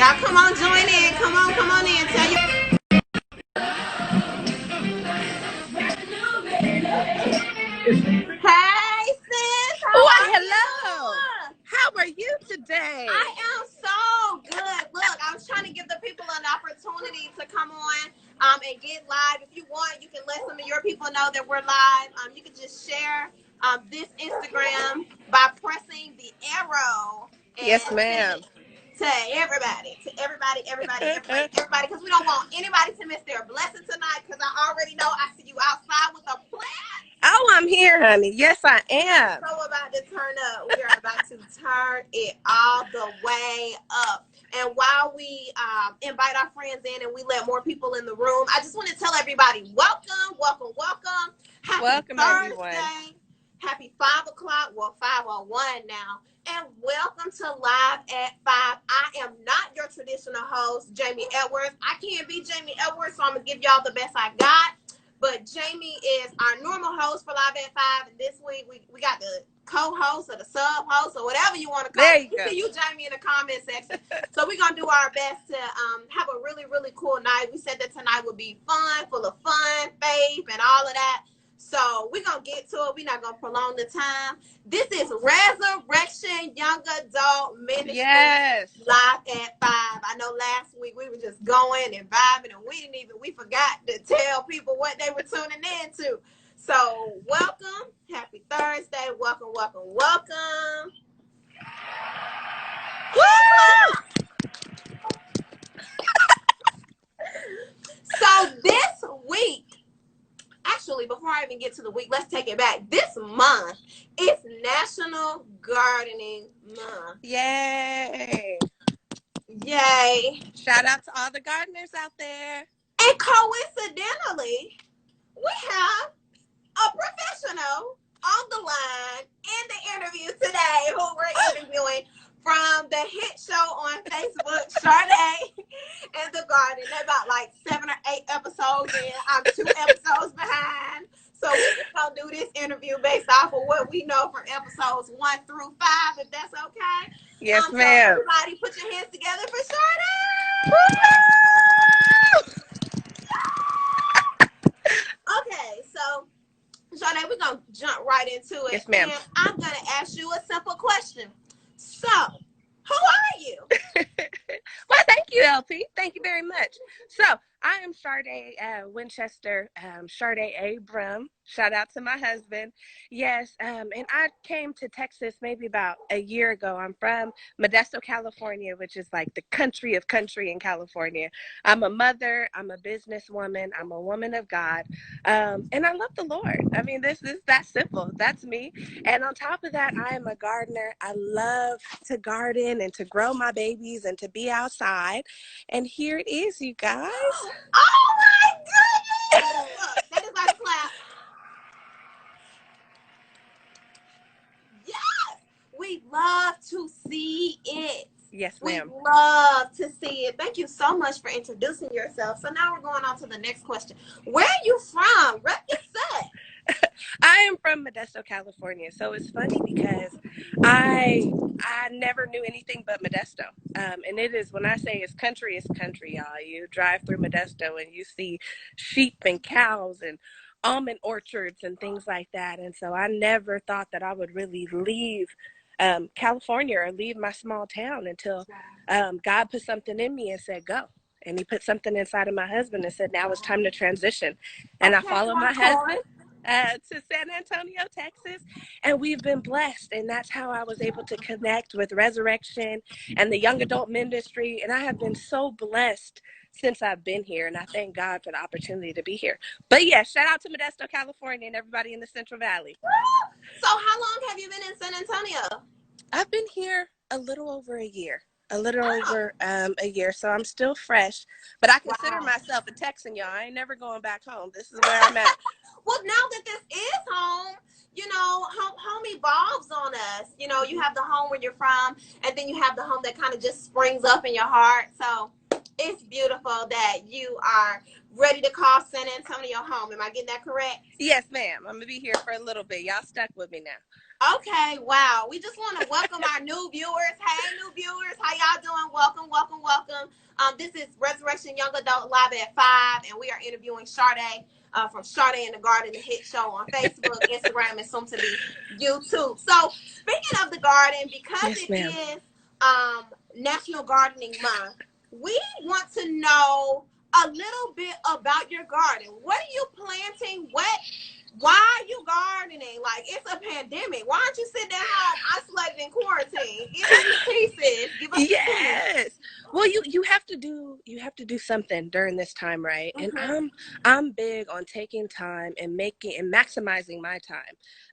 Y'all come on, join in. Come on in. Tell your Hey sis, how Why, are hello. you? How are you today? I am so good. Look, I was trying to give the people an opportunity to come on and get live. If you want, you can let some of your people know that we're live. You can just share this Instagram by pressing the arrow Yes, and send ma'am. it to everybody, because we don't want anybody to miss their blessing tonight, because I already know I see you outside with a plan. Oh, I'm here, honey. Yes, I am. So about to turn up. We are about to turn it all the way up. And while we invite our friends in and we let more people in the room, I just want to tell everybody, welcome. Happy Welcome, everyone. Thursday. Happy 5 o'clock. Well, 5:01 now. And welcome to Live at 5. I am not your traditional host, Jamie Edwards. I can't be Jamie Edwards, so I'm going to give y'all the best I got. But Jamie is our normal host for Live at 5. And this week, we got the co-host or the sub-host or whatever you want to call There it. you go. See you, Jamie, in the comment section. So we're going to do our best to have a really, really cool night. We said that tonight would be fun, full of fun, faith, and all of that. So we're going to get to it. We're not going to prolong the time. This is Resurrection Young Adult Ministry. Yes. Live at 5. I know last week we were just going and vibing, and we forgot to tell people what they were tuning in to. So welcome. Happy Thursday. Welcome. So this week, actually, before I even get to the week, let's take it back. This month, it's National Gardening Month. Yay. Yay. Shout out to all the gardeners out there. And coincidentally, we have a professional on the line in the interview today who we're interviewing from the hit show on Facebook, Sharday and the Garden. They're about like 7 or 8 episodes in. I'm 2 episodes behind. So we're just going to do this interview based off of what we know from episodes 1 through 5, if that's okay. Yes, So ma'am. everybody put your hands together for Sharday. Okay, so Sharday, we're going to jump right into it. Yes, ma'am. And I'm going to ask you a simple question. So, who are you? Well, thank you, LP. Thank you very much. So, I am Sharday Winchester, Sharday Abram. Shout out to my husband. Yes, and I came to Texas maybe about a year ago. I'm from Modesto, California, which is like the country of country in California. I'm a mother. I'm a businesswoman. I'm a woman of God. And I love the Lord. I mean, this is that simple. That's me. And on top of that, I am a gardener. I love to garden and to grow my babies and to be outside. And here it is, you guys. Oh my goodness! That is our clap. Yes! We love to see it. Yes, ma'am. We love to see it. Thank you so much for introducing yourself. So now we're going on to the next question. Where are you from? Rep your set. I am from Modesto, California. So it's funny because I never knew anything but Modesto. And it is, when I say it's country, y'all. You drive through Modesto and you see sheep and cows and almond orchards and things like that. And so I never thought that I would really leave California or leave my small town until God put something in me and said, go. And he put something inside of my husband and said, now it's time to transition. And I followed my husband to San Antonio, Texas, and we've been blessed. And that's how I was able to connect with Resurrection and the young adult ministry. And I have been so blessed since I've been here, and I thank God for the opportunity to be here. But yeah, shout out to Modesto, California, and everybody in the Central Valley. So how long have you been in San Antonio? I've been here a little over a year. Over a year, so I'm still fresh, but I consider myself a Texan, y'all. I ain't never going back home. This is where I'm at. Well, now that this is home, you know, home evolves on us. You know, you have the home where you're from, and then you have the home that kind of just springs up in your heart. So it's beautiful that you are ready to call San Antonio home. Am I getting that correct? Yes, ma'am. I'm going to be here for a little bit. Y'all stuck with me now. Okay, wow. We just want to welcome our new viewers. Hey, new viewers. How y'all doing? Welcome. This is Resurrection Young Adult Live at 5, and we are interviewing Sharday from Sharday in the Garden, the hit show on Facebook, Instagram, and soon to be YouTube. So, speaking of the garden, because Yes, it ma'am. is National Gardening Month, we want to know a little bit about your garden. What are you planting? Why are you gardening? Like, it's a pandemic. Why aren't you sitting at home isolated in quarantine? Give me the pieces. Give us the tea. Yes. Well, you have to do something during this time, right? And I'm big on taking time and making and maximizing my time,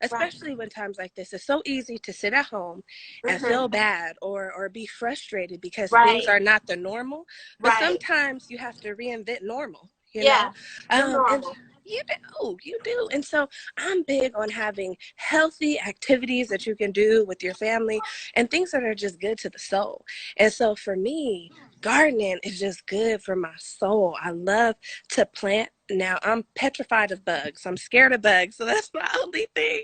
Right. especially when times like this. It's so easy to sit at home and feel bad or be frustrated because things Right. are not the normal. But Right. sometimes you have to reinvent normal, you know? Yeah. The And normal. you do. And so I'm big on having healthy activities that you can do with your family and things that are just good to the soul. And so for me, gardening is just good for my soul. I love to plant. Now I'm petrified of bugs. I'm scared of bugs, so that's my only thing.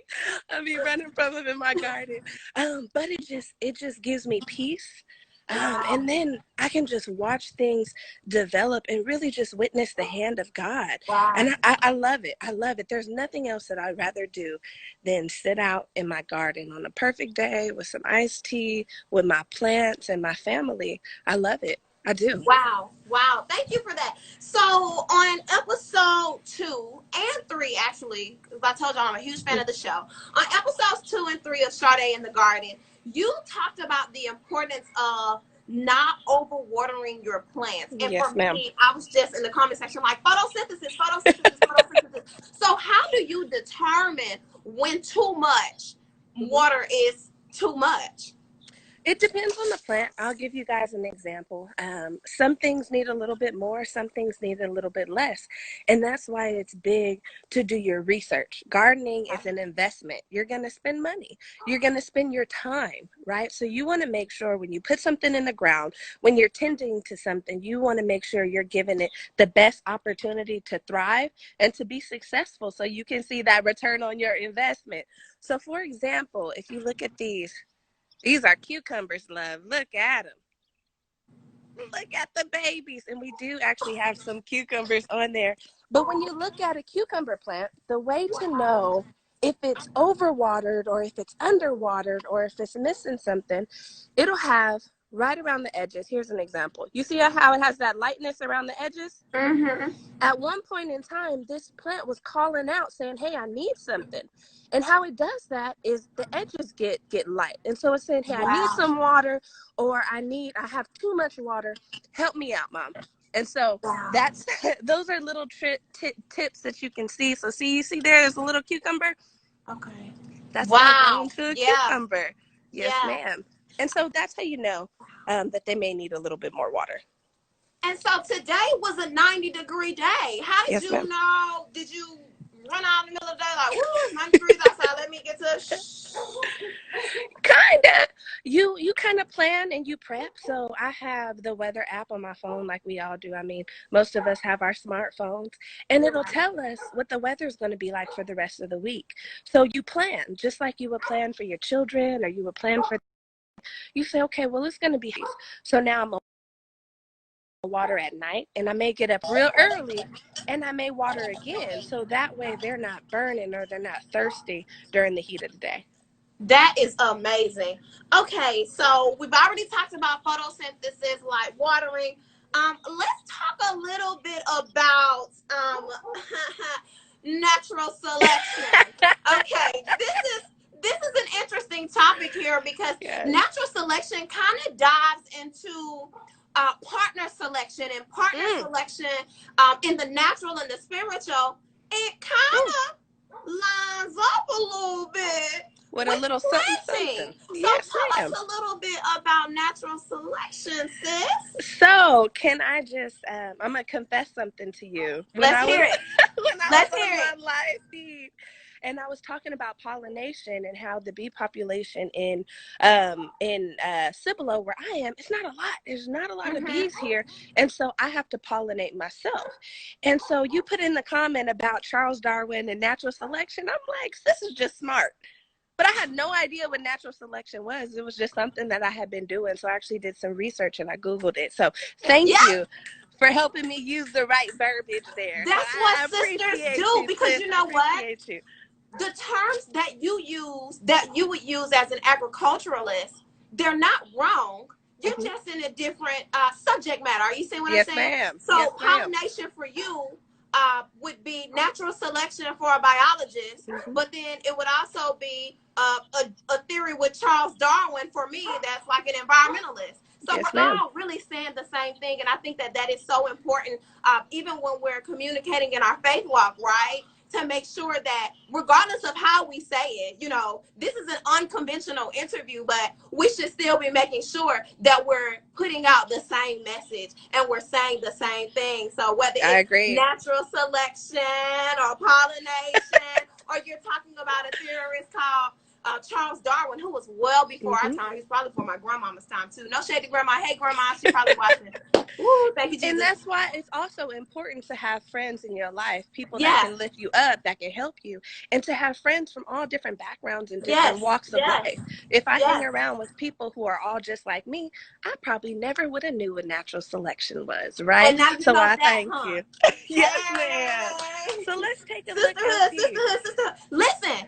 I be running from them in my garden. But it just gives me peace. Wow. And then I can just watch things develop and really just witness the hand of God. Wow. And I love it. I love it. There's nothing else that I'd rather do than sit out in my garden on a perfect day with some iced tea, with my plants and my family. I love it. I do. Wow. Wow. Thank you for that. So on episode 2 and 3, actually, because I told y'all I'm a huge fan of the show. On episodes 2 and 3 of Sharday in the Garden, you talked about the importance of not overwatering your plants. And for Yes, ma'am. me, I was just in the comment section like photosynthesis, photosynthesis, photosynthesis. So how do you determine when too much water is too much? It depends on the plant. I'll give you guys an example. Some things need a little bit more, some things need a little bit less. And that's why it's big to do your research. Gardening is an investment. You're going to spend money, you're going to spend your time, right? So you want to make sure when you put something in the ground, when you're tending to something, you want to make sure you're giving it the best opportunity to thrive and to be successful so you can see that return on your investment. So, for example, if you look at these are cucumbers, love. Look at them. Look at the babies. And we do actually have some cucumbers on there. But when you look at a cucumber plant, the way to know if it's overwatered or if it's underwatered or if it's missing something, it'll have right around the edges. Here's an example. You see how it has that lightness around the edges? Mm-hmm. At one point in time, this plant was calling out saying, hey, I need something. And how it does that is the edges get light. And so it's saying, hey, I need Wow. some water, or I have too much water. Help me out, mom. And so Wow. that's those are little tips that you can see. So you see there's a little cucumber. Okay. That's gonna grow Wow. into a Yeah. cucumber. Yes, Yeah. ma'am. And so that's how you know that they may need a little bit more water. And so today was a 90-degree day. How did Yes, you ma'am. know? Did you run out in the middle of the day like, woo, it's 90 degrees outside. Let me get to Kinda. You kind of plan and you prep. So I have the weather app on my phone like we all do. I mean, most of us have our smartphones, and it'll tell us what the weather is going to be like for the rest of the week. So you plan just like you would plan for your children, or you would plan for, you say, okay, well, it's going to be, so now I'm water at night, and I may get up real early and I may water again, so that way they're not burning or they're not thirsty during the heat of the day. That is amazing. Okay, so we've already talked about photosynthesis, like watering. Let's talk a little bit about natural selection. Okay, this is an interesting topic here because Yes. natural selection kind of dives into partner selection, and partner selection in the natural and the spiritual. It kind of lines up a little bit With a with little something, planting. something. So Yes, tell ma'am. us a little bit about natural selection, sis. So, can I just, I'm going to confess something to you. When Let's I was, hear it. when I was Let's on hear my it. live feed, and I was talking about pollination and how the bee population in Cibolo, where I am, it's not a lot. There's not a lot of bees here. And so I have to pollinate myself. And so you put in the comment about Charles Darwin and natural selection. I'm like, this is just smart. But I had no idea what natural selection was. It was just something that I had been doing. So I actually did some research and I Googled it. So thank Yeah, you for helping me use the right verbiage there. So that's what I sisters appreciate do, you, because sis. you I know what? appreciate you. The terms that you use, that you would use as an agriculturalist, they're not wrong. You're Hmm. just in a different subject matter. Are you seeing what I'm Yes, saying? ma'am. Yes, So ma'am. pollination for you would be natural selection for a biologist, Hmm. but then it would also be a theory with Charles Darwin for me, that's like an environmentalist. So Yes, we're ma'am. all really saying the same thing, and I think that that is so important, even when we're communicating in our faith walk, right? To make sure that regardless of how we say it, this is an unconventional interview, but we should still be making sure that we're putting out the same message and we're saying the same thing. So whether I it's agree. natural selection or pollination, or you're talking about a theorist called Charles Darwin, who was well before our Hmm. time. He's probably before my grandmama's time too. No shade to grandma. Hey grandma, she probably watching. Ooh, thank you, And Jesus. that's why it's also important to have friends in your life, people that Yes, can lift you up, that can help you, and to have friends from all different backgrounds and different yes, walks of yes, life. If I hang yes. around with people who are all just like me, I probably never would have knew what natural selection was, right? And now you So know I that, thank huh? you. Yes, ma'am. Hey, So let's take a look, sisterhood, LT. sisterhood, sisterhood. Listen.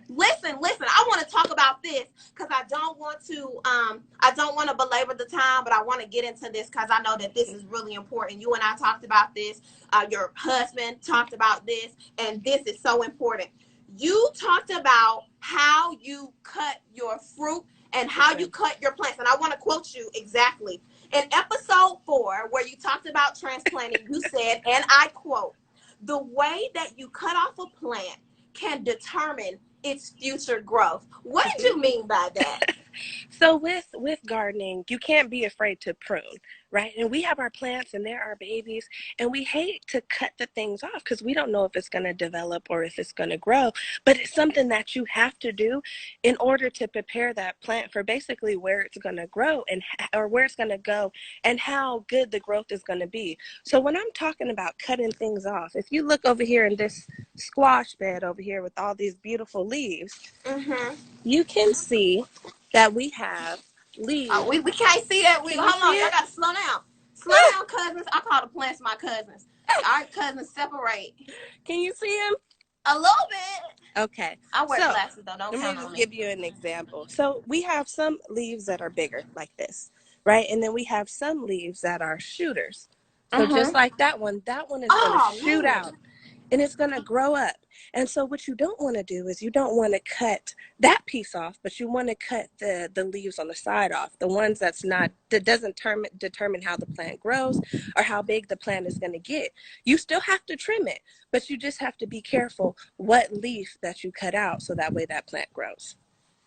I want to talk about this because I don't want to belabor the time, but I want to get into this because I know that this is really important. You and I talked about this. Your husband talked about this, and this is so important. You talked about how you cut your fruit and Yes, how you ma'am. cut your plants, and I want to quote you exactly. In episode 4, where you talked about transplanting, you said, and I quote, the way that you cut off a plant can determine its future growth. What did Mhm. you mean by that? So with gardening, you can't be afraid to prune, right? And we have our plants and they're our babies, and we hate to cut the things off because we don't know if it's going to develop or if it's going to grow. But it's something that you have to do in order to prepare that plant for basically where it's going to grow and or where it's going to go and how good the growth is going to be. So when I'm talking about cutting things off, if you look over here in this squash bed over here with all these beautiful leaves, Mm-hmm. you can see that we have leaves. We can't see that. Can you Hold see on, y'all it? got to slow down. Slow down, cousins. I call the plants my cousins. All right, cousins, separate Can you see them? a little bit. Okay. I wear So glasses though. Don't let me count on just me. give you an example. So we have some leaves that are bigger like this, right? And then we have some leaves that are shooters. So just Mm-hmm. like that one is going to Oh shoot man. out and it's going to grow up. And so what you don't want to do is you don't want to cut that piece off, but you want to cut the leaves on the side off, the ones that doesn't determine how the plant grows or how big the plant is going to get. You still have to trim it, but you just have to be careful what leaf that you cut out so that way that plant grows.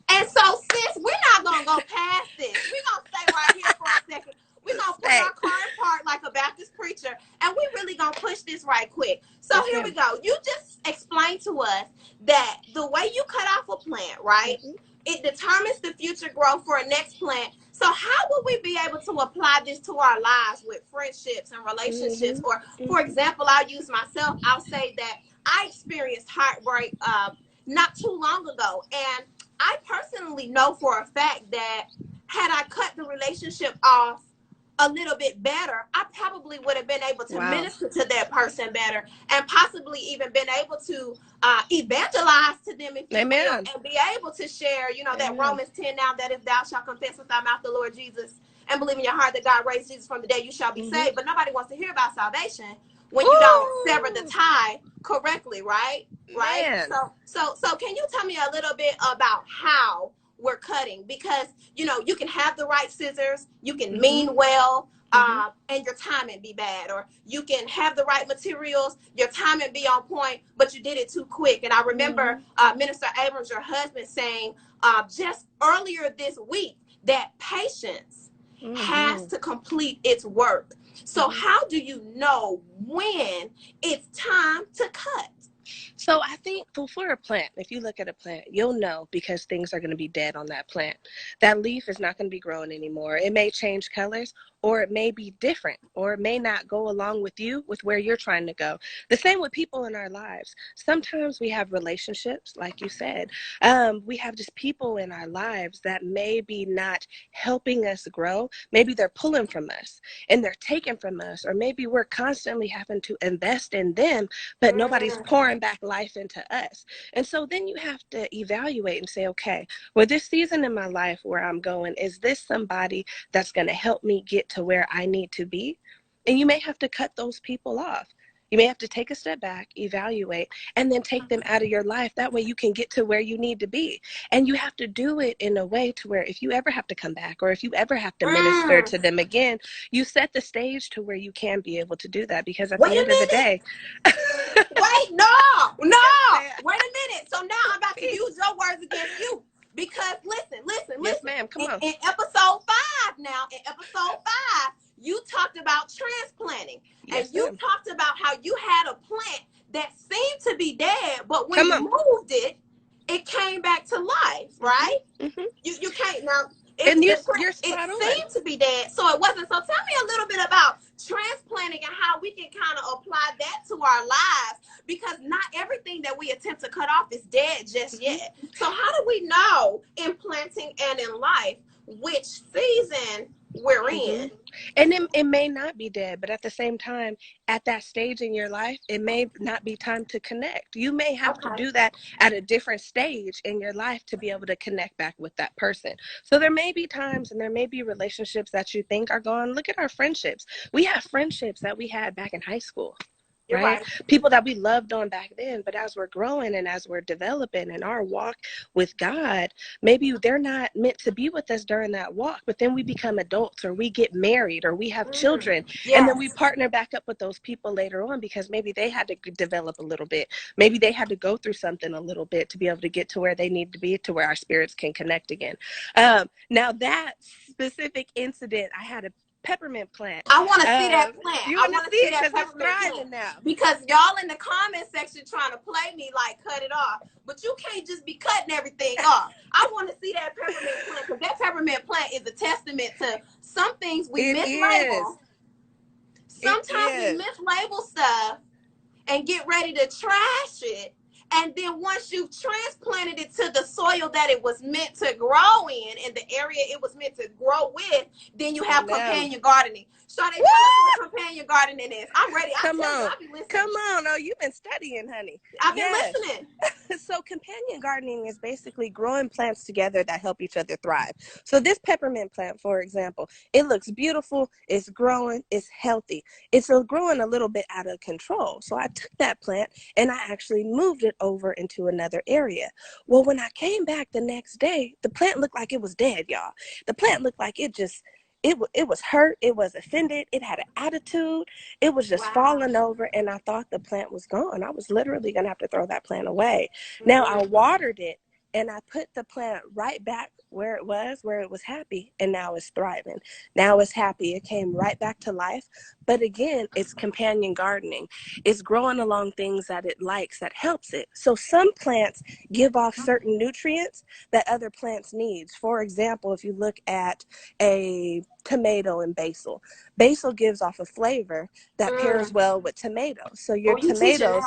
And so, sis, we're not gonna go past this. We're gonna stay right here for a second. We're gonna put Stay. our car in park like a Baptist preacher, and we really gonna push this right quick. So Yes, here we ma'am. go. You just explained to us that the way you cut off a plant, right? Mm-hmm. It determines the future growth for a next plant. So how would we be able to apply this to our lives with friendships and relationships? Mm-hmm. Or, for Mm-hmm. example, I'll use myself. I'll say that I experienced heartbreak not too long ago, and I personally know for a fact that had I cut the relationship off a little bit better, I probably would have been able to Wow. minister to that person better and possibly even been able to evangelize to them, if you will, Amen. and be able to share, that Amen. Romans 10 now, that if thou shalt confess with thy mouth the Lord Jesus and believe in your heart that God raised Jesus from the dead, you shall be Mm-hmm. saved. But nobody wants to hear about salvation when you don't sever the Ooh, tie correctly, right? Right. man. So can you tell me a little bit about how we're cutting? Because you can have the right scissors, you can Mm-hmm. mean well, Mm-hmm. and your timing be bad, or you can have the right materials, your timing be on point, but you did it too quick. And I remember Mm-hmm. Minister Abrams, your husband, saying just earlier this week that patience has Mm-hmm. to complete its work. So Mm-hmm. how do you know when it's time to cut? So I think for a plant, if you look at a plant, you'll know because things are going to be dead on that plant. That leaf is not going to be growing anymore. It may change colors or it may be different, or it may not go along with you, with where you're trying to go. The same with people in our lives. Sometimes we have relationships, like you said. We have just people in our lives that may be not helping us grow. Maybe they're pulling from us and they're taking from us, or maybe we're constantly having to invest in them, but nobody's pouring back life into us. And so then you have to evaluate and say, okay, well, this season in my life where I'm going, is this somebody that's going to help me get to where I need to be? And you may have to cut those people off. You may have to take a step back, evaluate, and then take them out of your life. That way you can get to where you need to be. And you have to do it in a way to where if you ever have to come back, or if you ever have to minister to them again, you set the stage to where you can be able to do that. Because at Wait the a end of the minute. day, Wait, no. Yes, Wait a minute. So now I'm about to use your words against you. Because listen. yes, ma'am. Come on. In episode 5 now, you talked about transplanting. Yes, And you ma'am. talked about how you had a plant that seemed to be dead, but when Come you on. moved it, it came back to life, right? Mm-hmm. You can't now. And you're It spot on. seemed to be dead, so it wasn't. So tell me a little bit about transplanting and how we can kind of apply that to our lives, because not everything that we attempt to cut off is dead just yet. So how do we know in planting and in life which season we're in? And it may not be dead, but at the same time, at that stage in your life, it may not be time to connect. You may have to do that at a different stage in your life to be able to connect back with that person. So there may be times and there may be relationships that you think are gone. Look at our friendships. We have friendships that we had back in high school. You're Right? right. People that we loved on back then, but as we're growing and as we're developing in our walk with God, maybe they're not meant to be with us during that walk, but then we become adults, or we get married, or we have children, and then we Yes. partner back up with those people later on because maybe they had to develop a little bit. Maybe they had to go through something a little bit to be able to get to where they need to be, to where our spirits can connect again. Now that specific incident, I had a peppermint plant. I want to see that plant. You I want to want to see see it that because it's peppermint thriving plant. now. Because y'all in the comment section trying to play me like cut it off. But you can't just be cutting everything off. I want to see that peppermint plant, because that peppermint plant is a testament to some things we mislabel. Sometimes we mislabel stuff and get ready to trash it. And then once you've transplanted it to the soil that it was meant to grow in and the area it was meant to grow with, then you have companion gardening. Sharday, tell us what companion gardening is. I'm ready. Come on. I'll be listening. Come on. Oh, you've been studying, honey. I've been listening. So companion gardening is basically growing plants together that help each other thrive. So this peppermint plant, for example, it looks beautiful. It's growing. It's healthy. It's growing a little bit out of control. So I took that plant and I actually moved it over into another area. Well, when I came back the next day, the plant looked like it was dead, y'all. The plant looked like it was hurt. It was offended. It had an attitude. It was just falling over, and I thought the plant was gone. I was literally going to have to throw that plant away. Now I watered it, and I put the plant right back where it was happy, and now it's thriving. Now it's happy. It came right back to life. But again, it's companion gardening. It's growing along things that it likes, that helps it. So some plants give off certain nutrients that other plants need. For example, if you look at a tomato and basil. Basil gives off a flavor that pairs well with tomatoes. So your tomatoes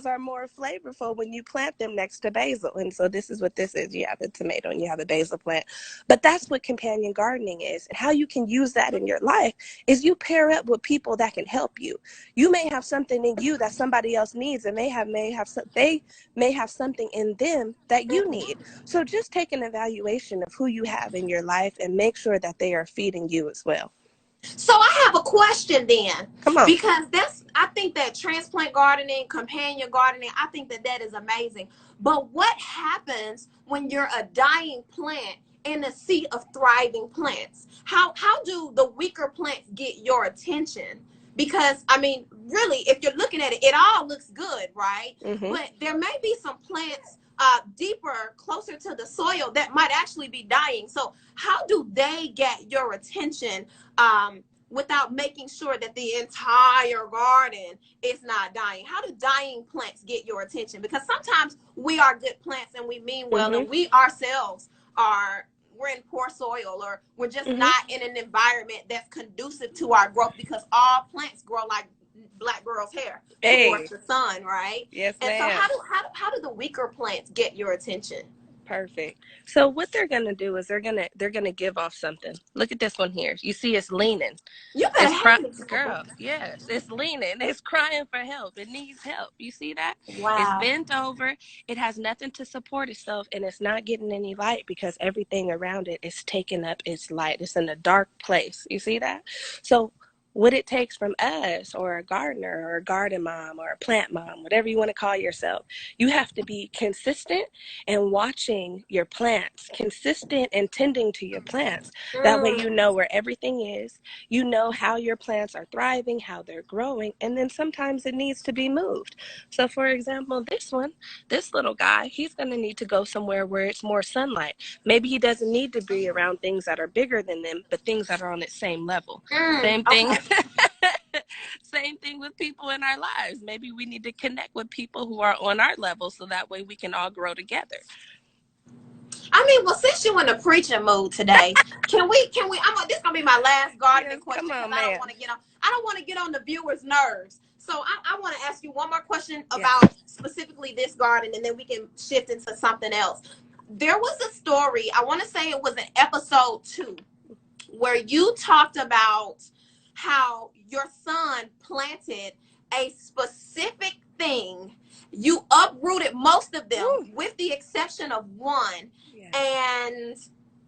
are more flavorful when you plant them next to basil. And so this is what this is. You have a tomato and you have a basil plant. But that's what companion gardening is. And how you can use that in your life is you pair up with people that can help you. You may have something in you that somebody else needs, and they may have something in them that you need. So just take an evaluation of who you have in your life and make sure that they are feeding you as well. So I have a question then. Come on. Because I think that transplant gardening, companion gardening, I think that is amazing. But what happens when you're a dying plant in a sea of thriving plants? How do the weaker plants get your attention? Because, I mean, really, if you're looking at it, it all looks good, right? But there may be some plants deeper, closer to the soil that might actually be dying. So how do they get your attention without making sure that the entire garden is not dying? How do dying plants get your attention? Because sometimes we are good plants and we mean well, and we ourselves we're in poor soil, or we're just Mm-hmm. not in an environment that's conducive to our growth, because all plants grow like black girl's hair towards Hey, the sun, right? yes, And so ma'am. how do the weaker plants get your attention? Perfect. So what they're gonna do is they're gonna give off something. Look at this one here. You see, it's leaning. You better It's have cry, an example. girl. Yes, it's leaning. It's crying for help. It needs help. You see that? It's Wow. bent over. It has nothing to support itself, and it's not getting any light because everything around it is taking up its light. It's in a dark place. You see that? So what it takes from us, or a gardener, or a garden mom, or a plant mom, whatever you want to call yourself, you have to be consistent and watching your plants, consistent and tending to your plants. That way you Mm. know where everything is, you know how your plants are thriving, how they're growing, and then sometimes it needs to be moved. So for example, this one, this little guy, he's going to need to go somewhere where it's more sunlight. Maybe he doesn't need to be around things that are bigger than them, but things that are on its same level. Mm. Same thing. Okay. Same thing with people in our lives. Maybe we need to connect with people who are on our level so that way we can all grow together. I mean, well, since you're in a preaching mood today, this is gonna be my last gardening Yes, come question, because on, I don't man. want to get on, the viewers' nerves. So I want to ask you one more question Yeah. about specifically this garden, and then we can shift into something else. There was a story, I want to say it was in episode 2, where you talked about how your son planted a specific thing. You uprooted most of them, Woo. with the exception of one, Yeah. and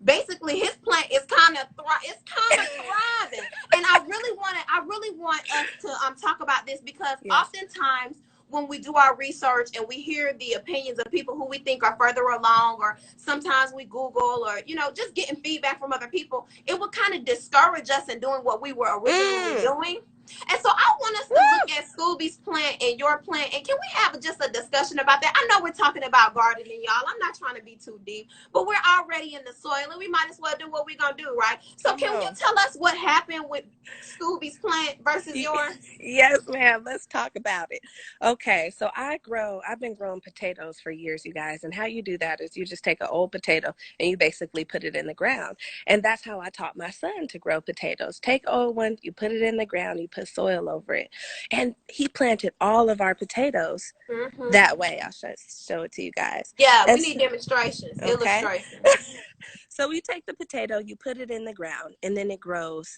basically his plant is kind of thriving. And I really want us to talk about this, because Yes. oftentimes when we do our research and we hear the opinions of people who we think are further along, or sometimes we Google, or just getting feedback from other people, it will kind of discourage us in doing what we were originally Mm. doing. And so I want us to look at Scooby's plant and your plant, and can we have just a discussion about that? I know we're talking about gardening, y'all. I'm not trying to be too deep, but we're already in the soil, and we might as well do what we're gonna do, right? So Come can you on. tell us what happened with Scooby's plant versus yours? Yes, ma'am. Let's talk about it. Okay, so I've been growing potatoes for years, you guys. And how you do that is you just take an old potato and you basically put it in the ground. And that's how I taught my son to grow potatoes. Take old one, you put it in the ground, you put soil over it. And he planted all of our potatoes Mm-hmm. that way. I'll show it to you guys. Yeah, we And need so, demonstrations, okay. illustrations. So you take the potato, you put it in the ground, and then it grows.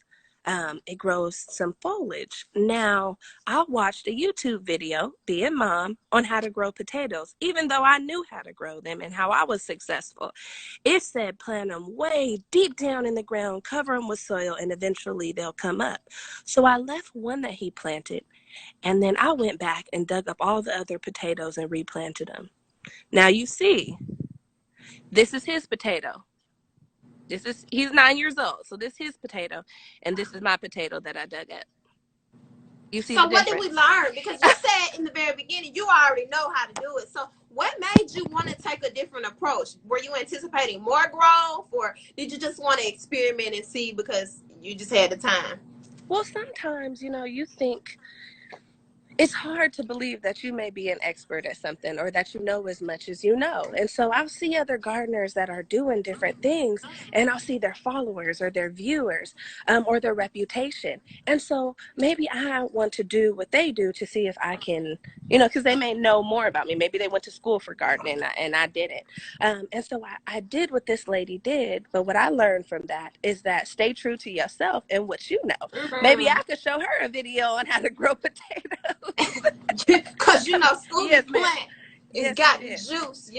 It grows some foliage. Now, I watched a YouTube video, being mom, on how to grow potatoes, even though I knew how to grow them and how I was successful. It said plant them way deep down in the ground, cover them with soil, and eventually they'll come up. So I left one that he planted, and then I went back and dug up all the other potatoes and replanted them. Now you see, this is his potato. He's 9 years old, so this is his potato, and this is my potato that I dug up. You see the So what did we difference? learn? Because you said in the very beginning you already know how to do it. So what made you want to take a different approach? Were you anticipating more growth, or did you just want to experiment and see because you just had the time? Well, sometimes, you think it's hard to believe that you may be an expert at something or that you know as much as you know. And so I'll see other gardeners that are doing different things, and I'll see their followers or their viewers, or their reputation. And so maybe I want to do what they do to see if I can, because they may know more about me. Maybe they went to school for gardening and I didn't. And so I did what this lady did. But what I learned from that is that stay true to yourself and what you know. Maybe Mm-hmm. I could show her a video on how to grow potatoes. Because Yes, Scooby's ma'am. plant is Yes, he got the is. juice.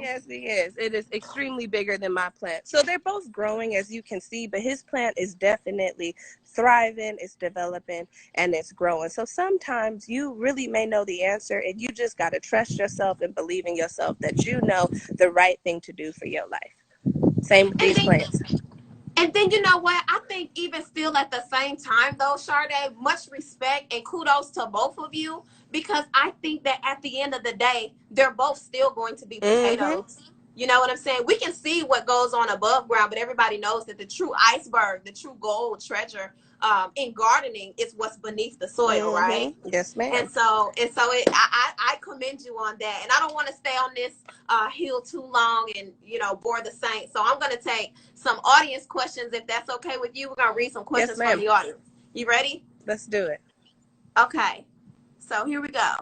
Yes, he is. It is extremely bigger than my plant. So they're both growing, as you can see, but his plant is definitely thriving, it's developing, and it's growing. So sometimes you really may know the answer, and you just got to trust yourself and believe in yourself that you know the right thing to do for your life. Same with And these then plants. And then you know what? I think even still at the same time though, Sharday, much respect and kudos to both of you, because I think that at the end of the day, they're both still going to be Mm-hmm. potatoes. You know what I'm saying? We can see what goes on above ground, but everybody knows that the true iceberg, the true gold treasure in gardening is what's beneath the soil, right? Yes, And ma'am. I commend you on that. And I don't want to stay on this hill too long and bore the saints. So I'm going to take some audience questions if that's okay with you. We're going to read some Yes, questions from ma'am. the audience. You ready? Let's do it. Okay. So here we go.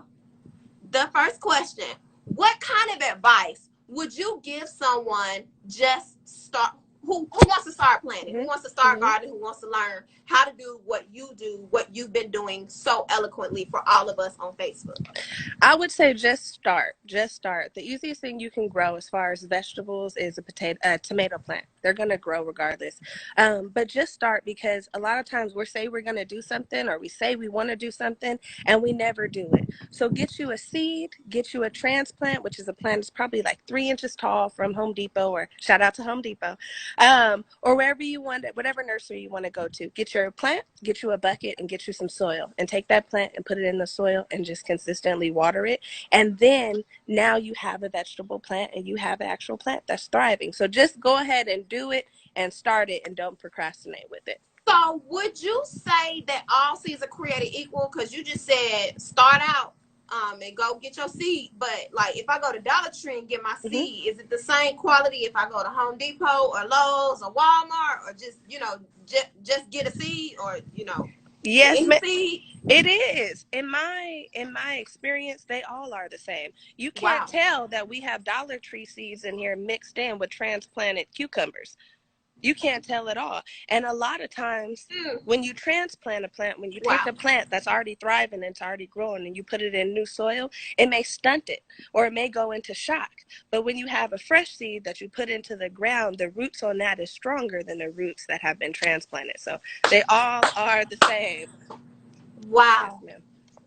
The first question: what kind of advice would you give someone just start who wants to start planting, who wants to start gardening, who wants to learn how to do what you do, what you've been doing so eloquently for all of us on Facebook? I would say just start. Just start. The easiest thing you can grow as far as vegetables is a tomato plant. They're gonna grow regardless. But just start, because a lot of times we say we're gonna do something, or we say we want to do something, and we never do it. So get you a seed, get you a transplant, which is a plant that's probably like 3 inches tall, from Home Depot, or shout out to Home Depot, or wherever you want it, whatever nursery you want to go to. Get your plant, get you a bucket, and get you some soil, and take that plant and put it in the soil and just consistently water it. And then now you have a vegetable plant, and you have an actual plant that's thriving. So just go ahead and do it and start it, and don't procrastinate with it. So would you say that all seeds are created equal? Because you just said start out and go get your seed. But like if I go to Dollar Tree and get my seed, is it the same quality if I go to Home Depot or Lowe's or Walmart, or just just get a seed, or Yes, any ma'am. seed? It is. In my experience, they all are the same. You can't Wow. tell that we have Dollar Tree seeds in here mixed in with transplanted cucumbers. You can't tell at all. And a lot of times, Mm. when you transplant a plant, when you take Wow. a plant that's already thriving and it's already growing, and you put it in new soil, it may stunt it, or it may go into shock. But when you have a fresh seed that you put into the ground, the roots on that is stronger than the roots that have been transplanted. So they all are the same. Yes, Wow. ma'am.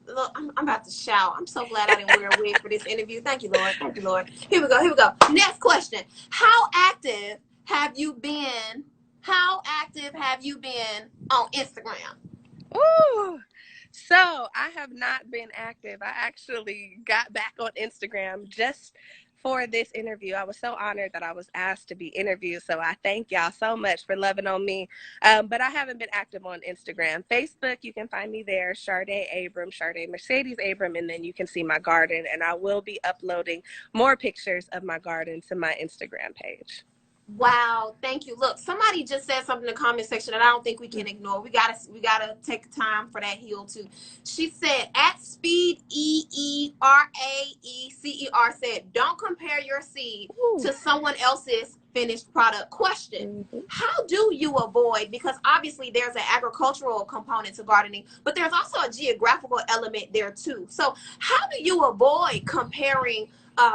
Look, I'm about to shout. I'm so glad I didn't wear a wig for this interview. Thank you, Lord. Thank you, Lord. Here we go. Here we go. Next question. How active have you been? How active have you been on Instagram? Ooh. So I have not been active. I actually got back on Instagram just for this interview. I was so honored that I was asked to be interviewed. So I thank y'all so much for loving on me. But I haven't been active on Instagram. Facebook, you can find me there, Sharday Abram, Sharday Mercedes Abram, and then you can see my garden. And I will be uploading more pictures of my garden to my Instagram page. Wow, thank you. Look, somebody just said something in the comment section that I don't think we can ignore. We gotta take time for that heel too. She said at speed EERAECER said, don't compare your seed Ooh. to someone else's finished product. Question. Mm-hmm. How do you avoid, because obviously there's an agricultural component to gardening, but there's also a geographical element there too. So how do you avoid comparing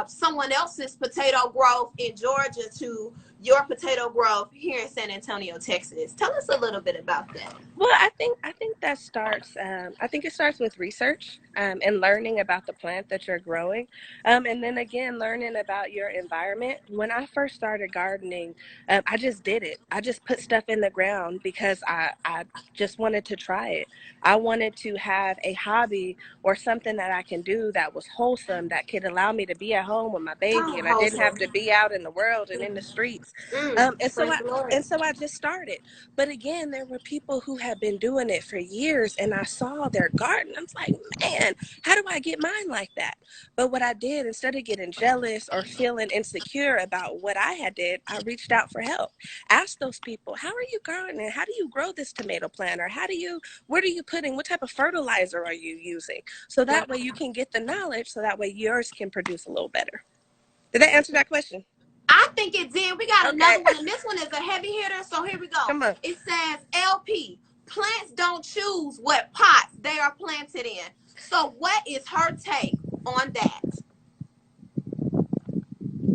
someone else's potato growth in Georgia to your potato growth here in San Antonio, Texas? Tell us a little bit about that. Well, I think that starts. I think it starts with research, and learning about the plant that you're growing, and then again learning about your environment. When I first started gardening, I just did it. I just put stuff in the ground because I just wanted to try it. I wanted to have a hobby or something that I can do that was wholesome, that could allow me to be at home with my baby, Oh, and I didn't have wholesome. to be out in the world and in the streets. And so Praise I the Lord. and so I just started. But again, there were people who had been doing it for years, and I saw their garden. I was like, man, how do I get mine like that? But what I did, instead of getting jealous or feeling insecure about what I had did, I reached out for help. Asked those people, how are you gardening? How do you grow this tomato plant? Or what are you putting? What type of fertilizer are you using? So Wow. that way you can get the knowledge, so that way yours can produce a little better. Did that answer that question? I think it did. We got Okay. another one, and this one is a heavy hitter. So here we go. Come on. It says LP. Plants don't choose what pots they are planted in. So what is her take on that?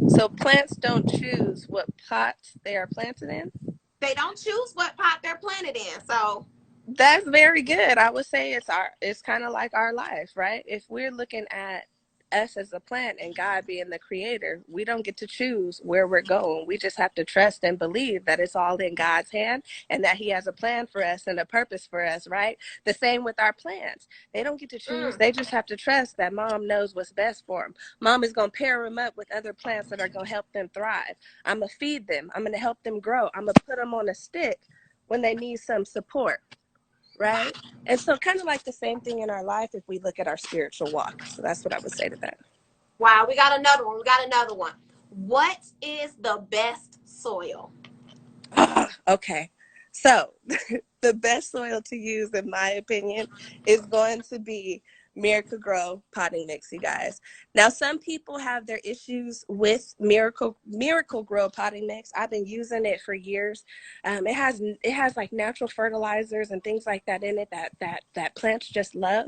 So plants don't choose what pots they are planted in? They don't choose what pot they're planted in. So That's very good. I would say it's kind of like our life, right? If we're looking at us as a plant and God being the creator, we don't get to choose where we're going. We just have to trust and believe that it's all in God's hand and that he has a plan for us and a purpose for us, right? The same with our plants. They don't get to choose. They just have to trust that mom knows what's best for them. Mom is going to pair them up with other plants that are going to help them thrive. I'm going to feed them. I'm going to help them grow. I'm going to put them on a stick when they need some support, right? And so kind of like the same thing in our life if we look at our spiritual walk. So that's what I would say to that. Wow, we got another one. What is the best soil? Okay. So the best soil to use, in my opinion, is going to be Miracle Grow potting mix, you guys. Now, some people have their issues with Miracle Grow potting mix. I've been using it for years. It has like natural fertilizers and things like that in it that plants just love.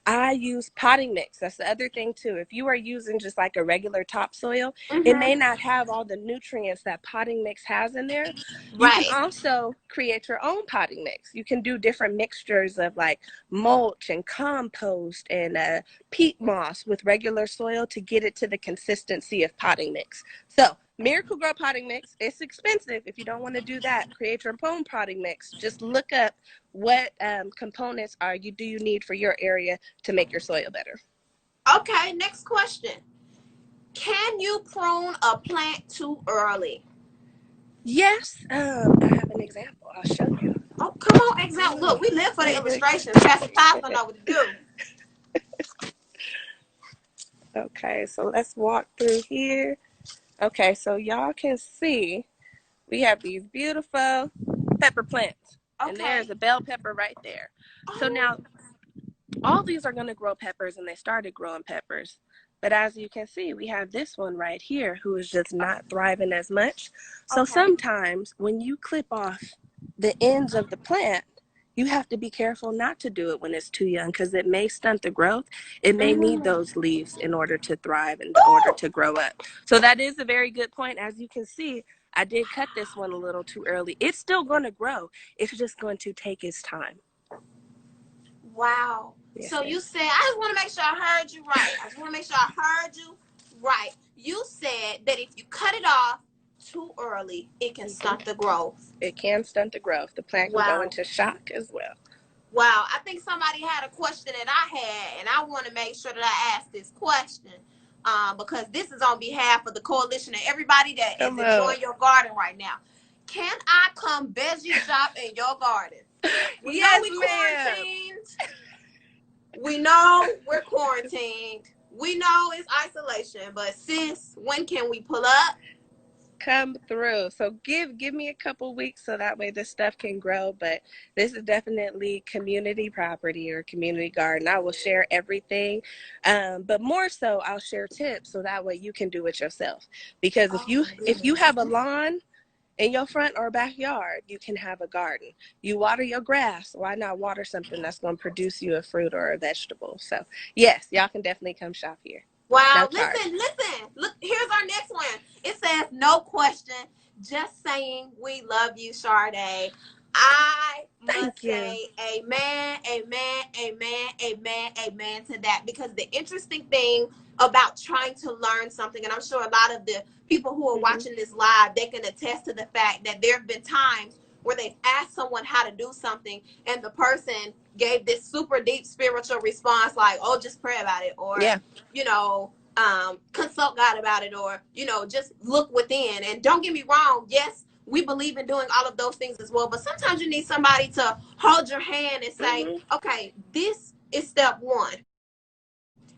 I use potting mix. That's the other thing too. If you are using just like a regular topsoil, it may not have all the nutrients that potting mix has in there. You can Right. also create your own potting mix. You can do different mixtures of like mulch and compost and peat moss with regular soil to get it to the consistency of potting mix. So Miracle Grow potting mix, it's expensive. If you don't want to do that, create your own potting mix. Just look up what components do you need for your area to make your soil better. Okay, next question. Can you prune a plant too early? Yes, I have an example. I'll show you. Oh, come on, example. Look, we live for the illustrations. Pastor Tyson know what to do. Okay, so let's walk through here. Okay, so y'all can see we have these beautiful pepper plants. Okay. And there's a bell pepper right there. Oh. So now all these are going to grow peppers, and they started growing peppers. But as you can see, we have this one right here who is just not thriving as much. So sometimes when you clip off the ends of the plant, you have to be careful not to do it when it's too young because it may stunt the growth. It may need those leaves in order to thrive and in order to grow up. So that is a very good point. As you can see, I did cut this one a little too early. It's still going to grow. It's just going to take its time. Wow. Yes, so you said, I just want to make sure I heard you right. You said that if you cut it off too early, it can stunt the growth. It can stunt the growth. The plant can go into shock as well. Wow. I think somebody had a question that I had, and I want to make sure that I ask this question because this is on behalf of the coalition and everybody that is enjoying your garden right now. Can I come veggie shop in your garden? We know we quarantined. We know we're quarantined. We know it's isolation. But sis, when can we pull up? Come through. So give me a couple weeks so that way this stuff can grow. But this is definitely community property or community garden. I will share everything, but more so I'll share tips so that way you can do it yourself. Because if you have a lawn in your front or backyard, you can have a garden. You water your grass. Why not water something that's going to produce you a fruit or a vegetable? So yes, y'all can definitely come shop here. Wow. No listen. Look, here's our next one. It says, no question, just saying we love you, Sharday. I must say amen to that, because the interesting thing about trying to learn something, and I'm sure a lot of the people who are watching this live, they can attest to the fact that there have been times where they've asked someone how to do something and the person gave this super deep spiritual response like, oh, just pray about it, or consult God about it, or just look within. And don't get me wrong, yes, we believe in doing all of those things as well, but sometimes you need somebody to hold your hand and say, okay, this is step one,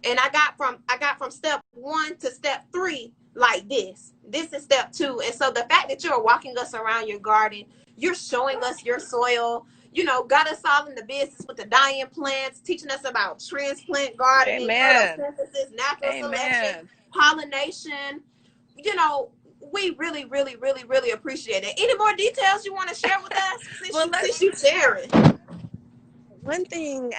and I got from step 1 to step 3 like this is step 2. And so the fact that you're walking us around your garden, you're showing us your soil, got us all in the business with the dying plants, teaching us about transplant gardening, photosynthesis, natural selection, pollination. We really, really, really, really appreciate it. Any more details you want to share with us since you're sharing? One thing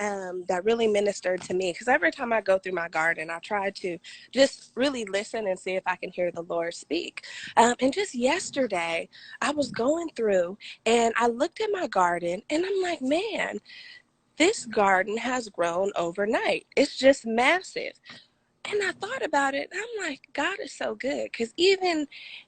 that really ministered to me, because every time I go through my garden, I try to just really listen and see if I can hear the Lord speak. And just yesterday, I was going through and I looked at my garden and I'm like, man, this garden has grown overnight. It's just massive. And I thought about it. I'm like, God is so good. Because even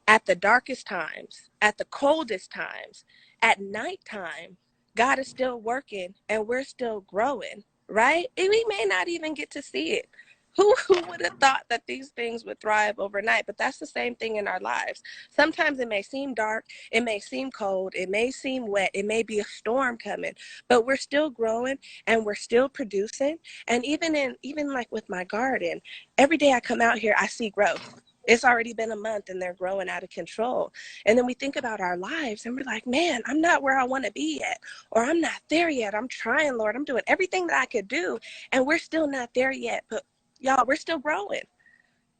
at the darkest times, at the coldest times, at nighttime, God is still working and we're still growing, right? And we may not even get to see it. Who would have thought that these things would thrive overnight? But that's the same thing in our lives. Sometimes it may seem dark, it may seem cold, it may seem wet, it may be a storm coming, but we're still growing and we're still producing. And even like with my garden, every day I come out here, I see growth. It's already been a month and they're growing out of control. And then we think about our lives and we're like, man, I'm not where I want to be yet, or I'm not there yet. I'm trying, Lord. I'm doing everything that I could do, and we're still not there yet. But y'all, we're still growing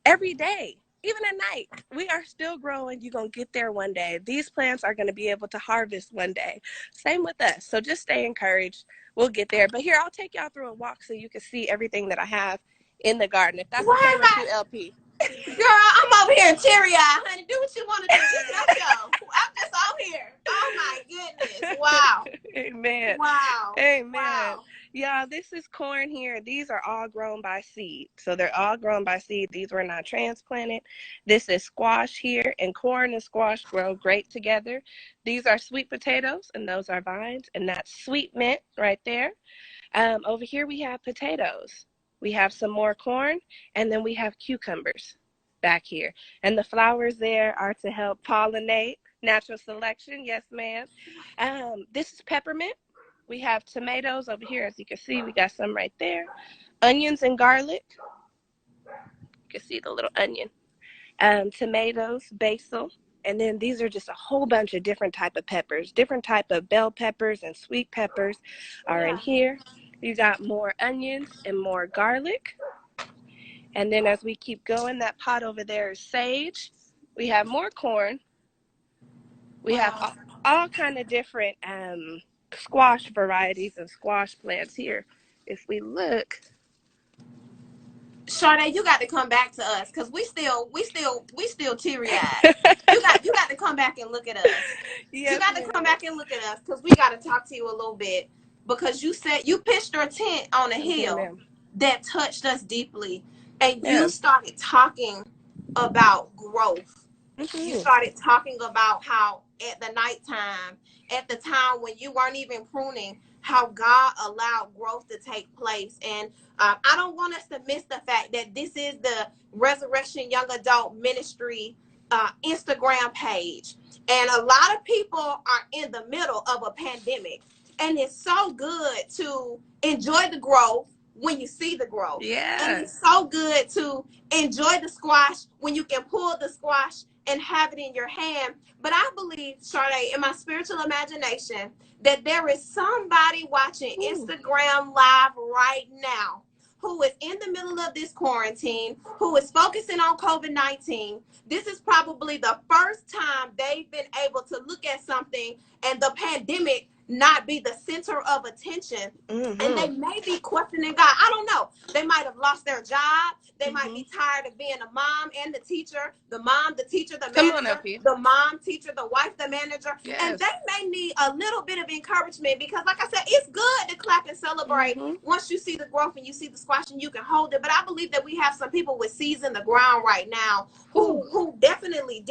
every day. Even at night, we are still growing. You're going to get there one day. These plants are going to be able to harvest one day. Same with us. So just stay encouraged. We'll get there. But here, I'll take y'all through a walk so you can see everything that I have in the garden, if that's Why okay am with I? you, LP. Girl, I'm over here teary-eyed, honey. Do what you want to do. This is your show. I'm just on here. Oh my goodness. Wow. Amen. Wow. Amen. Wow. Yeah, this is corn here. These are all grown by seed. So they're all grown by seed. These were not transplanted. This is squash here, and corn and squash grow great together. These are sweet potatoes, and those are vines, and that's sweet mint right there. Over here we have potatoes. We have some more corn, and then we have cucumbers back here. And the flowers there are to help pollinate, natural selection. Yes, ma'am. This is peppermint. We have tomatoes over here. As you can see, we got some right there. Onions and garlic. You can see the little onion. Tomatoes, basil, and then these are just a whole bunch of different type of peppers. Different type of bell peppers and sweet peppers are in Yeah. here. You got more onions and more garlic. And then as we keep going, that pot over there is sage. We have more corn. We have Wow. all kind of different squash varieties and squash plants here. If we look, Sharday, you got to come back to us because we still teary eyed. You got to come back and look at us. You yes, got to ma'am. come back and look at us because we got to talk to you a little bit because you said you pitched your tent on a Okay, hill ma'am. that touched us deeply, and you Ma'am. started talking about growth. You Mm-hmm. started talking about how at the nighttime, at the time when you weren't even pruning, how God allowed growth to take place. And I don't want us to miss the fact that this is the Resurrection Young Adult Ministry Instagram page. And a lot of people are in the middle of a pandemic. And it's so good to enjoy the growth when you see the growth. And Yeah. it's so good to enjoy the squash when you can pull the squash and have it in your hand. But I believe, Sharday, in my spiritual imagination, that there is somebody watching Ooh. Instagram Live right now who is in the middle of this quarantine, who is focusing on COVID-19. This is probably the first time they've been able to look at something and the pandemic not be the center of attention. And Mm-hmm. they may be questioning God. I don't know. They might have lost their job. They might Mm-hmm. be tired of being a mom and the teacher, the mom, the teacher, the Come on, manager, LP. the mom, teacher, the wife, the manager. And they Yes. may need a little bit of encouragement because, like I said, it's good to clap and celebrate Mm-hmm. once you see the growth and you see the squash and you can hold it. But I believe that we have some people with seeds in the ground right now Ooh. who definitely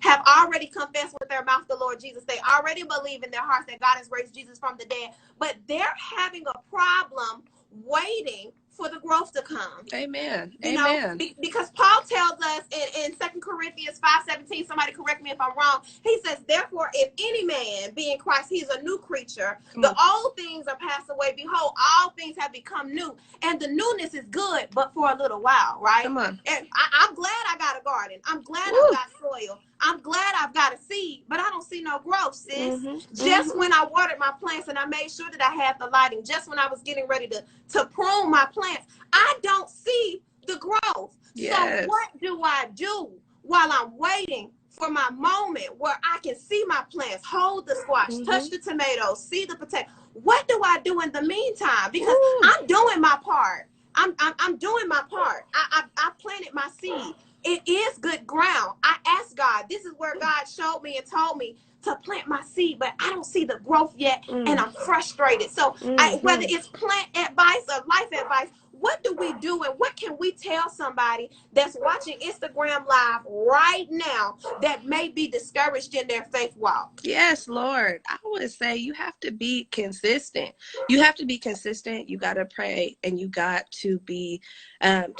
have already confessed with their mouth the Lord Jesus. They already believe in their hearts that God has raised Jesus from the dead, but they're having a problem waiting for the growth to come. Amen. You know, Amen. because Paul tells us in 2 Corinthians 5:17, somebody correct me if I'm wrong, he says, therefore, if any man be in Christ, he's a new creature. Come The on. old things are passed away. Behold, all things have become new. And the newness is good, but for a little while, right? Come on. And I'm glad I got a garden. I'm glad I've Woo. got soil. I'm glad I've got a seed, but I don't see no growth, sis. Mm-hmm. Just Mm-hmm. when I watered my plants and I made sure that I had the lighting, just when I was getting ready to prune my plants, I don't see the growth. So Yes. what do I do while I'm waiting for my moment where I can see my plants, hold the squash, Mm-hmm. touch the tomatoes, see the potato? What do I do in the meantime? Because Woo. I'm doing my part. I'm doing my part. I planted my seed. It is good ground. I asked God. This is where God showed me and told me to plant my seed, but I don't see the growth yet, and Mm. I'm frustrated. So whether Mm-hmm. it's plant advice or life advice, what do we do and what can we tell somebody that's watching Instagram Live right now that may be discouraged in their faith walk? Yes, Lord. I would say you have to be consistent. You have to be consistent. You got to pray and you got to be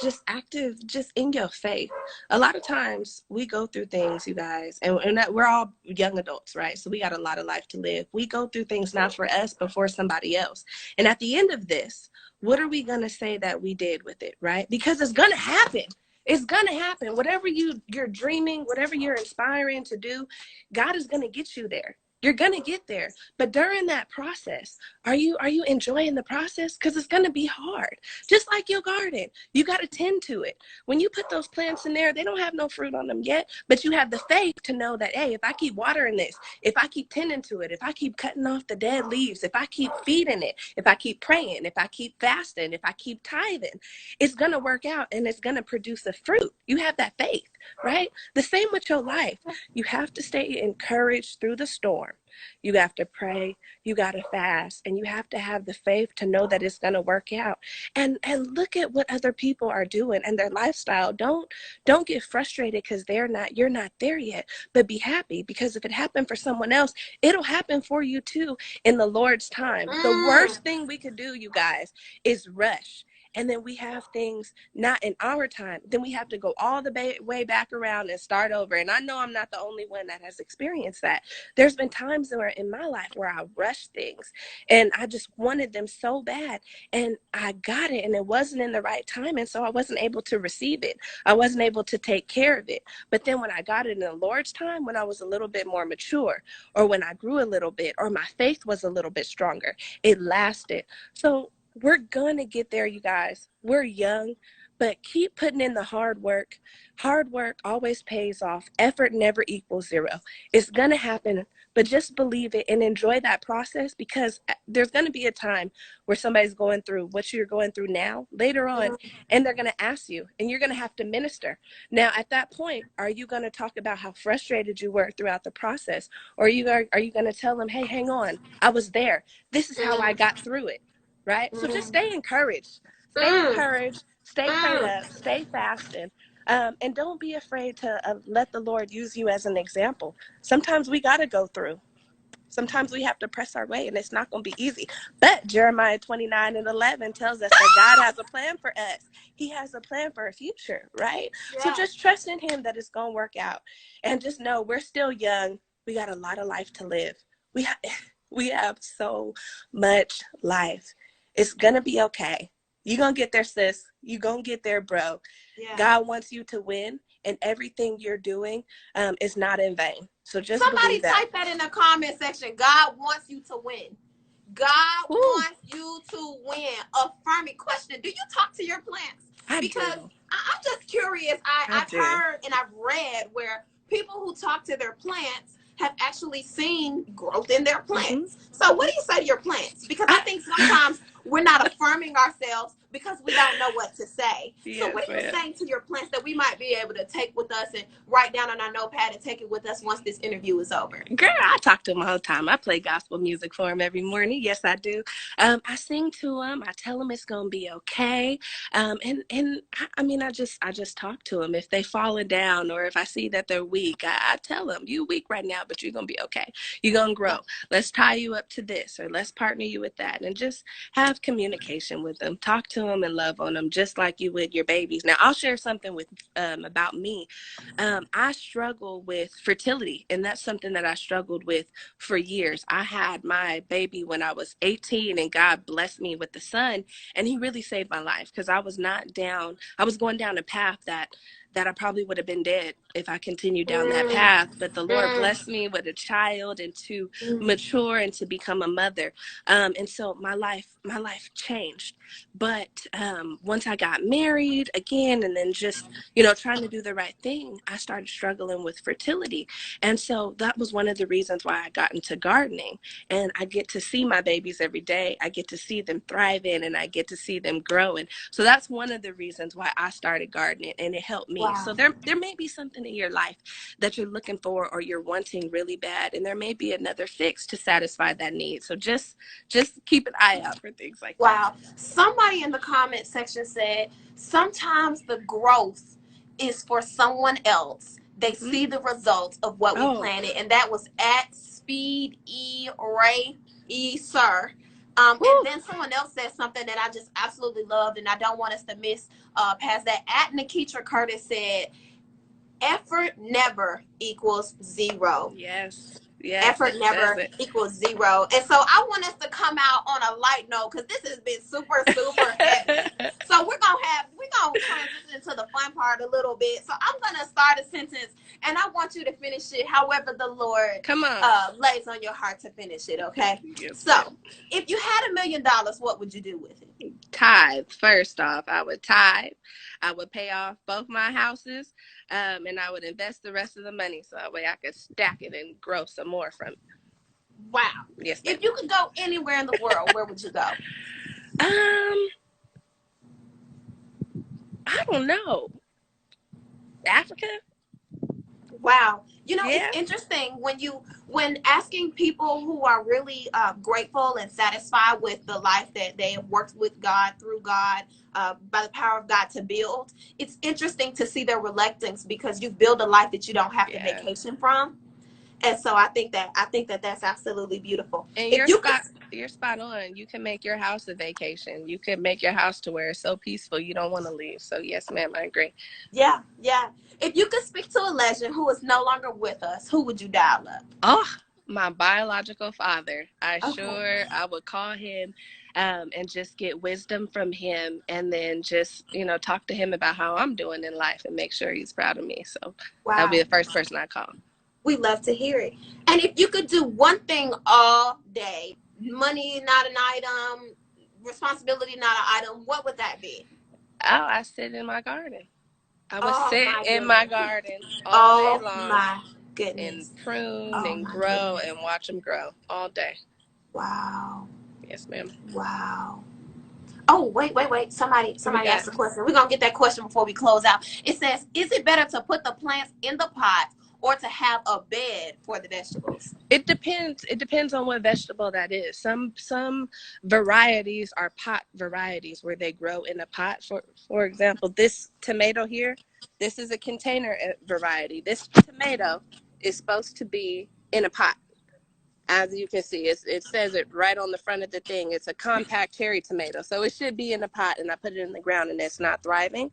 just active, just in your faith. A lot of times we go through things, you guys, and that we're all young adults, right? So we got a lot of life to live. We go through things not for us, but for somebody else. And at the end of this, what are we going to say that we did with it, right? Because it's going to happen. It's going to happen. Whatever you're dreaming, whatever you're inspiring to do, God is going to get you there. You're going to get there. But during that process, are you enjoying the process? Because it's going to be hard. Just like your garden. You got to tend to it. When you put those plants in there, they don't have no fruit on them yet, but you have the faith to know that, hey, if I keep watering this, if I keep tending to it, if I keep cutting off the dead leaves, if I keep feeding it, if I keep praying, if I keep fasting, if I keep tithing, it's going to work out and it's going to produce a fruit. You have that faith, right? The same with your life. You have to stay encouraged through the storm. You have to pray, you got to fast, and you have to have the faith to know that it's going to work out. And look at what other people are doing and their lifestyle. Don't get frustrated because you're not there yet, but be happy, because if it happened for someone else, it'll happen for you too in the Lord's time. The worst thing we could do, you guys, is rush. And then we have things not in our time. Then we have to go all the way back around and start over. And I know I'm not the only one that has experienced that. There's been times in my life where I rushed things and I just wanted them so bad. And I got it and it wasn't in the right time. And so I wasn't able to receive it. I wasn't able to take care of it. But then when I got it in the Lord's time, when I was a little bit more mature, or when I grew a little bit, or my faith was a little bit stronger, it lasted. So we're going to get there, you guys. We're young, but keep putting in the hard work. Hard work always pays off. Effort never equals zero. It's going to happen, but just believe it and enjoy that process, because there's going to be a time where somebody's going through what you're going through now later on, and they're going to ask you, and you're going to have to minister. Now, at that point, are you going to talk about how frustrated you were throughout the process? Or are you going to tell them, hey, hang on, I was there. This is how I got through it. Right? So just stay encouraged. Stay encouraged. Stay prayed up. Stay fasting. And don't be afraid to let the Lord use you as an example. Sometimes we got to go through. Sometimes we have to press our way, and it's not going to be easy. But Jeremiah 29:11 tells us that God has a plan for us. He has a plan for a future, right? Yeah. So just trust in him that it's going to work out. And just know we're still young. We got a lot of life to live. We have so much life. It's going to be okay. You're going to get there, sis. You're going to get there, bro. Yeah. God wants you to win, and everything you're doing is not in vain. So just somebody type that in the comment section. God wants you to win. God wants you to win. Affirming. Question: do you talk to your plants? Because I'm just curious. I've heard and I've read where people who talk to their plants have actually seen growth in their plants. So what do you say to your plants? Because I think sometimes we're not affirming ourselves because we don't know what to say. Yes, so what are you saying to your plants that we might be able to take with us and write down on our notepad and take it with us once this interview is over? Girl, I talk to them all the time. I play gospel music for them every morning. Yes, I do. I sing to them. I tell them it's going to be okay. I just talk to them. If they falling down or if I see that they're weak, I tell them, you weak right now, but you're going to be okay. You're going to grow. Let's tie you up to this, or let's partner you with that, and just have communication with them. Talk to them and love on them just like you would your babies. Now, I'll share something with about me. I struggle with fertility, and that's something that I struggled with for years. I had my baby when I was 18, and God blessed me with the son, and he really saved my life, because I was going down a path that I probably would have been dead if I continued down that path. But the Lord blessed me with a child and to mature and to become a mother. And so my life changed. But once I got married again, and then just, trying to do the right thing, I started struggling with fertility. And so that was one of the reasons why I got into gardening. And I get to see my babies every day. I get to see them thriving, and I get to see them growing. So that's one of the reasons why I started gardening, and it helped me me. Wow. So there may be something in your life that you're looking for or you're wanting really bad, and there may be another fix to satisfy that need. So just keep an eye out for things like that. Wow. Somebody in the comment section said sometimes the growth is for someone else. They see the results of what we planted. And that was at Speed E Ray E Sir. And then someone else said something that I just absolutely loved, and I don't want us to miss past that. At Nikitra Curtis said, effort never equals zero. Yes. Effort never equals zero. And so I want us to come out on a light note, because this has been super heavy. So we're gonna transition to the fun part a little bit. So I'm gonna start a sentence, and I want you to finish it however the Lord lays on your heart to finish it. Okay. Yes, so if you had $1 million, what would you do with it? Tithe. First off, I would tithe. I would pay off both my houses, and I would invest the rest of the money so that way I could stack it and grow some more from it. Wow. Yes, ma'am. If you could go anywhere in the world, where would you go? I don't know. Africa? Wow. It's interesting when asking people who are really grateful and satisfied with the life that they have worked with God, through God, by the power of God to build. It's interesting to see their reluctance, because you build a life that you don't have to vacation from. And so I think that that's absolutely beautiful. And you're spot on. You can make your house a vacation. You can make your house to where it's so peaceful you don't want to leave. So yes, ma'am, I agree. Yeah. If you could speak to a legend who is no longer with us, who would you dial up? Oh, my biological father. I would call him and just get wisdom from him, and then just, talk to him about how I'm doing in life and make sure he's proud of me. So that would be the first person I call. We love to hear it. And if you could do one thing all day, money not an item, responsibility not an item, what would that be? Oh, I sit in my garden. I would sit in my garden all day long. Oh my goodness. And prune and grow and watch them grow all day. Wow. Yes, ma'am. Wow. Oh, wait. Somebody asked a question. We're going to get that question before we close out. It says, is it better to put the plants in the pot or to have a bed for the vegetables? It depends. It depends on what vegetable that is. Some varieties are pot varieties where they grow in a pot. For example, this tomato here, this is a container variety. This tomato is supposed to be in a pot. As you can see, it says it right on the front of the thing. It's a compact cherry tomato. So it should be in a pot, and I put it in the ground and it's not thriving.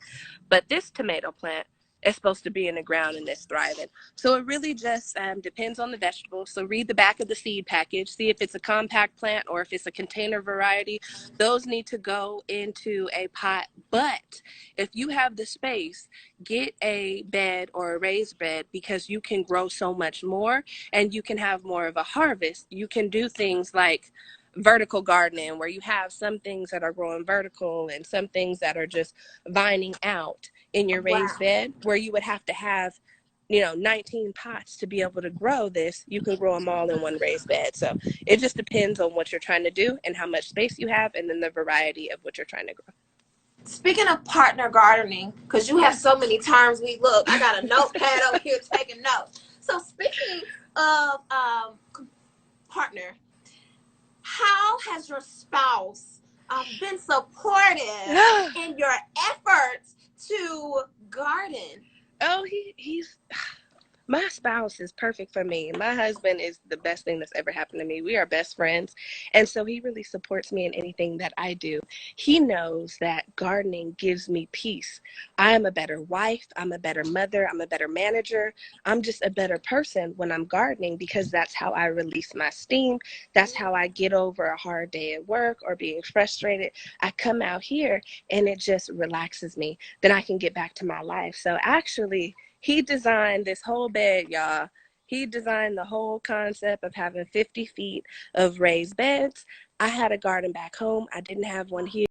But this tomato plant is supposed to be in the ground and it's thriving. So it really just depends on the vegetable. So read the back of the seed package, see if it's a compact plant or if it's a container variety. Those need to go into a pot. But if you have the space, get a bed or a raised bed, because you can grow so much more and you can have more of a harvest. You can do things like vertical gardening, where you have some things that are growing vertical and some things that are just vining out in your raised bed, where you would have to have 19 pots to be able to grow this. You can grow them all in one raised bed. So it just depends on what you're trying to do and how much space you have, and then the variety of what you're trying to grow. Speaking of partner gardening, because you have so many terms, I got a notepad over here taking notes. So speaking of partner, how has your spouse been supportive in your efforts to garden? Oh, he's my spouse is perfect for me. My husband is the best thing that's ever happened to me. We are best friends. And so he really supports me in anything that I do. He knows that gardening gives me peace. I am a better wife. I'm a better mother. I'm a better manager. I'm just a better person when I'm gardening, because that's how I release my steam. That's how I get over a hard day at work or being frustrated. I come out here and it just relaxes me. Then I can get back to my life. So actually, he designed this whole bed, y'all. He designed the whole concept of having 50 feet of raised beds. I had a garden back home. I didn't have one here.